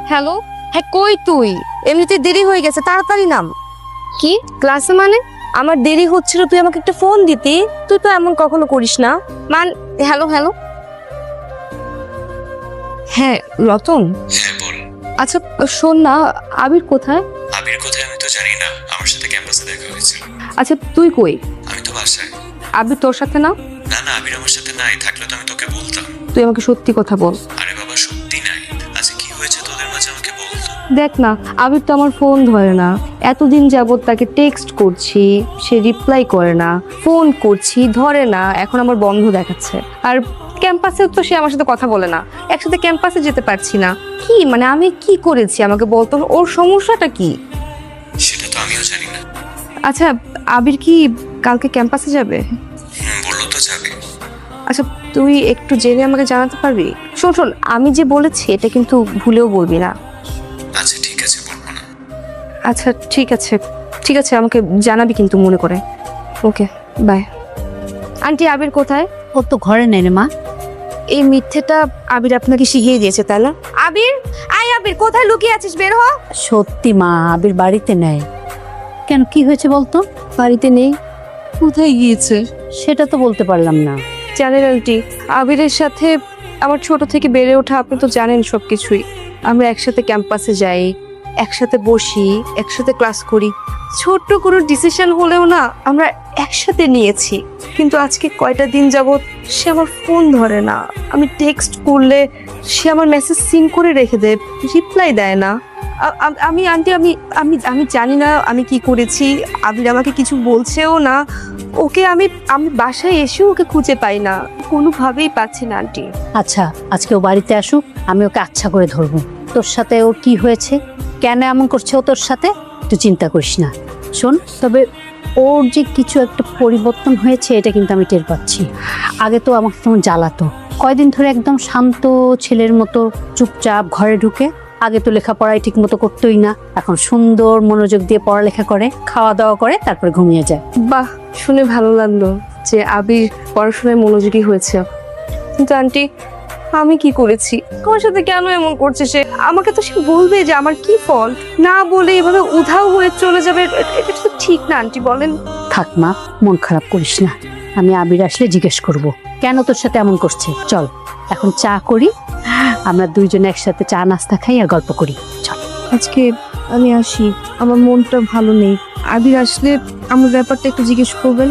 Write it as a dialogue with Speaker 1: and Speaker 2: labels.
Speaker 1: Hello. হ্যাঁ, কই তুই? এমনিতে দেরি হয়ে গেছে, তাড়াতাড়ি নাম। কি ক্লাসে? মানে আমার দেরি হচ্ছিল, তুই আমাকে একটা ফোন দিতি। তুই তো এমন কখনো করিস না। Hello hello. হ্যাঁ রতন।
Speaker 2: হ্যাঁ বল।
Speaker 1: আচ্ছা শোন না, আবির কোথায়?
Speaker 2: আবির কোথায় আমি তো জানি না, আমার সাথে ক্যাম্পাসে দেখা হয়েছিল।
Speaker 1: আচ্ছা তুই কই?
Speaker 2: আমি তো বাসায়।
Speaker 1: আবির তোর সাথে না?
Speaker 2: না না, আবির আমার সাথে নাই, থাকলে তো আমি তোকে বলতাম।
Speaker 1: তুই আমাকে সত্যি কথা বল।
Speaker 2: আরে বাবা সত্যি নাই। আচ্ছা কি হয়েছে তোদের মাঝে আমাকে বল তো।
Speaker 1: দেখ না, আবির তো আমার ফোন ধরে না। এতদিন যাবত তাকে টেক্সট করছি, সে রিপ্লাই করে না। ফোন করছি, ধরে না। এখন আমার বন্ধ দেখাচ্ছে। আর ক্যাম্পাসেও তো সে আমার সাথে কথা বলে না। একসাথে ক্যাম্পাসে যেতে পারছি না। কি মানে আমি কি করেছি আমাকে বলতো, ওর সমস্যাটা কি?
Speaker 2: সেটা তো আমিও জানি না।
Speaker 1: আচ্ছা আবির কি কালকে ক্যাম্পাসে যাবে?
Speaker 2: বললো তো যাবে।
Speaker 1: আচ্ছা তুই একটু জেনে আমাকে জানাতে পারবি? শোন শোন, আমি যে বলেছি এটা কিন্তু ভুলেও বলবি না।
Speaker 2: আচ্ছা ঠিক আছে, বলবো না।
Speaker 1: আচ্ছা ঠিক আছে, ঠিক আছে, আমাকে জানাবি কিন্তু মনে করে। Okay bye. আন্টি আবির কোথায়?
Speaker 3: ও তো ঘরে নেই রে মা।
Speaker 1: এই মিথ্যেটা আবির আপনাকে শিখিয়ে দিয়েছে তাই না? আবির, আয় আবির, কোথায় লুকিয়ে আছিস, বের হ।
Speaker 3: সত্যি মা, আবির বাড়িতে নেই। কেন, কি হয়েছে বলতো?
Speaker 1: বাড়িতে নেই? কোথায় গিয়েছে
Speaker 3: সেটা তো বলতে পারলাম না।
Speaker 1: জানেন আন্টি, আবিরের সাথে আমার ছোট থেকে বেড়ে ওঠা, আপনি তো জানেন সবকিছুই। আমরা একসাথে ক্যাম্পাসে যাই, একসাথে বসি, একসাথে ক্লাস করি। ছোট্ট কোনো ডিসিশন হলেও না আমরা একসাথে নিয়েছি। কিন্তু আজকে কয়টা দিন যাবত সে আমার ফোন ধরে না। আমি টেক্সট করলে সে আমার মেসেজ সিন করে রেখে দেয়, রিপ্লাই দেয় না। আমি আন্টি আমি আমি আমি জানি না আমি কি করেছি। আবির আমাকে কিছু বলছেও না। ওকে আমি আমি বাসায় এসেও ওকে খুঁজে পাই না, কোনোভাবেই পাচ্ছি না আন্টি।
Speaker 3: আচ্ছা আজকে ও বাড়িতে আসুক, আমি ওকে আচ্ছা করে ধরবো। তোর সাথে ওর কি হয়েছে, কেন এমন করছে ও তোর সাথে, তুই চিন্তা করিস না। শোন, তবে ওর যে কিছু একটা পরিবর্তন হয়েছে এটা কিন্তু আমি টের পাচ্ছি। আগে তো আমাকে কেমন জ্বালাতো, কয়দিন ধরে একদম শান্ত ছেলের মতো চুপচাপ ঘরে ঢুকে। আগে তো লেখাপড়াই ঠিক মতো করতোই না, এখন সুন্দর মনোযোগ দিয়ে পড়ালেখা করে, খাওয়া দাওয়া করে, তারপরে ঘুমিয়ে যায়।
Speaker 1: বাহ, শুনে ভালো লাগলো যে আবির পড়াশোনায় মনোযোগী হয়েছে। কিন্তু আন্টি আমি কি করেছি? আমার সাথে কেন এমন করছে সে? আমাকে তো সে বলবে যে আমার কি ফল্ট, না বলে এভাবে উধাও হয়ে চলে যাবে। এটা তো ঠিক না আন্টি, বলেন।
Speaker 3: থাক মা, মন খারাপ করিস না। আমি আবির আসলে জিজ্ঞেস করব কেন তোর সাথে এমন করছে। চল এখন চা করি, আমরা দুইজনে একসাথে চা নাস্তা খাই আর গল্প করি। চল।
Speaker 1: আজকে আমি আসি, আমার মনটা ভালো নেই। আবির আসলে আমার ব্যাপারটা একটু জিজ্ঞেস করবেন।